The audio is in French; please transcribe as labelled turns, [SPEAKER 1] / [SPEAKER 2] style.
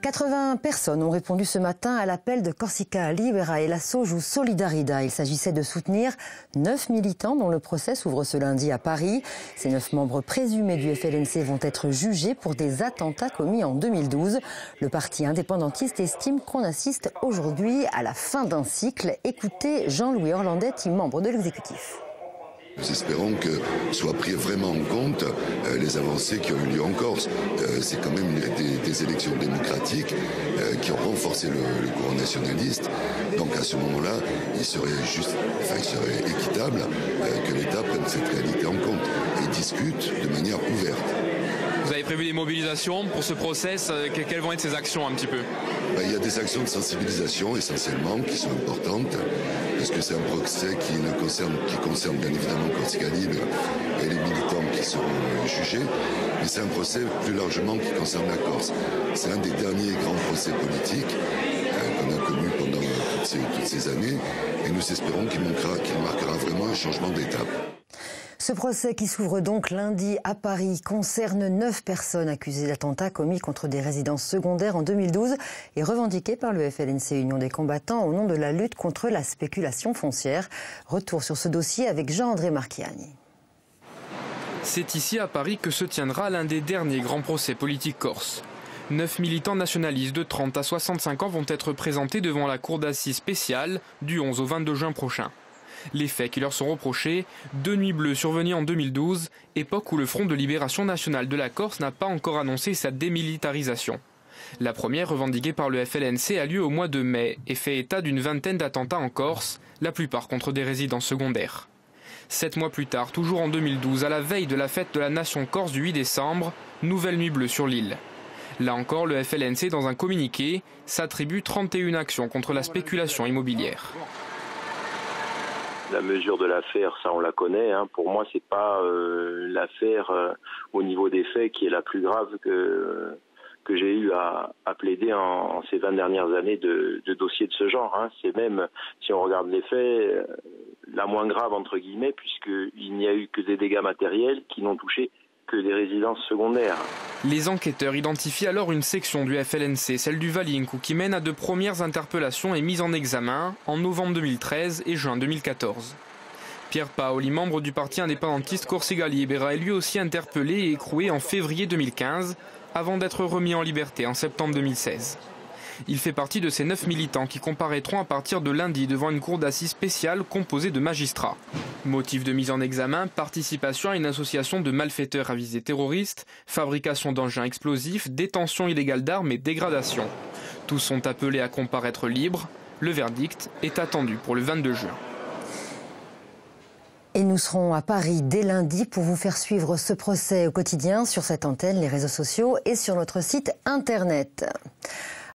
[SPEAKER 1] 80 personnes ont répondu ce matin à l'appel de Corsica Libera et la Soju Solidarida. Il s'agissait de soutenir 9 militants dont le procès s'ouvre ce lundi à Paris. Ces 9 membres présumés du FLNC vont être jugés pour des attentats commis en 2012. Le parti indépendantiste estime qu'on assiste aujourd'hui à la fin d'un cycle. Écoutez Jean-Louis Orlandetti, membre de l'exécutif.
[SPEAKER 2] Nous espérons que soient pris vraiment en compte les avancées qui ont eu lieu en Corse. C'est quand même des élections démocratiques qui ont renforcé le courant nationaliste. Donc à ce moment-là, il serait équitable que l'État prenne cette réalité en compte et discute de manière ouverte.
[SPEAKER 3] Vous avez prévu des mobilisations pour ce process. Quelles vont être ces actions un petit peu?
[SPEAKER 2] Il y a des actions de sensibilisation essentiellement qui sont importantes, parce que c'est un procès qui concerne bien évidemment Corsica Libera et les militants qui seront jugés, mais c'est un procès plus largement qui concerne la Corse. C'est un des derniers grands procès politiques qu'on a connu pendant toutes ces années, et nous espérons qu'il marquera vraiment un changement d'étape.
[SPEAKER 1] Ce procès qui s'ouvre donc lundi à Paris concerne 9 personnes accusées d'attentats commis contre des résidences secondaires en 2012 et revendiquées par le FLNC Union des combattants au nom de la lutte contre la spéculation foncière. Retour sur ce dossier avec Jean-André Marchiani.
[SPEAKER 3] C'est ici à Paris que se tiendra l'un des derniers grands procès politiques corses. 9 militants nationalistes de 30 à 65 ans vont être présentés devant la cour d'assises spéciale du 11 au 22 juin prochain. Les faits qui leur sont reprochés, 2 nuits bleues survenues en 2012, époque où le Front de libération nationale de la Corse n'a pas encore annoncé sa démilitarisation. La première, revendiquée par le FLNC, a lieu au mois de mai et fait état d'une vingtaine d'attentats en Corse, la plupart contre des résidences secondaires. 7 mois plus tard, toujours en 2012, à la veille de la fête de la nation corse du 8 décembre, nouvelle nuit bleue sur l'île. Là encore, le FLNC, dans un communiqué, s'attribue 31 actions contre la spéculation immobilière.
[SPEAKER 4] La mesure de l'affaire, ça on la connaît. Pour moi, c'est pas l'affaire au niveau des faits qui est la plus grave que j'ai eu à plaider en ces 20 dernières années de dossiers de ce genre. C'est même, si on regarde les faits, la moins grave entre guillemets, puisqu'il n'y a eu que des dégâts matériels qui n'ont touché que des résidences secondaires.
[SPEAKER 3] Les enquêteurs identifient alors une section du FLNC, celle du Valinco, qui mène à de premières interpellations et mises en examen en novembre 2013 et juin 2014. Pierre Paoli, membre du parti indépendantiste Corsica Libera, est lui aussi interpellé et écroué en février 2015, avant d'être remis en liberté en septembre 2016. Il fait partie de ces 9 militants qui comparaîtront à partir de lundi devant une cour d'assises spéciale composée de magistrats. Motif de mise en examen, participation à une association de malfaiteurs à visée terroriste, fabrication d'engins explosifs, détention illégale d'armes et dégradation. Tous sont appelés à comparaître libres. Le verdict est attendu pour le 22 juin.
[SPEAKER 1] Et nous serons à Paris dès lundi pour vous faire suivre ce procès au quotidien sur cette antenne, les réseaux sociaux et sur notre site internet.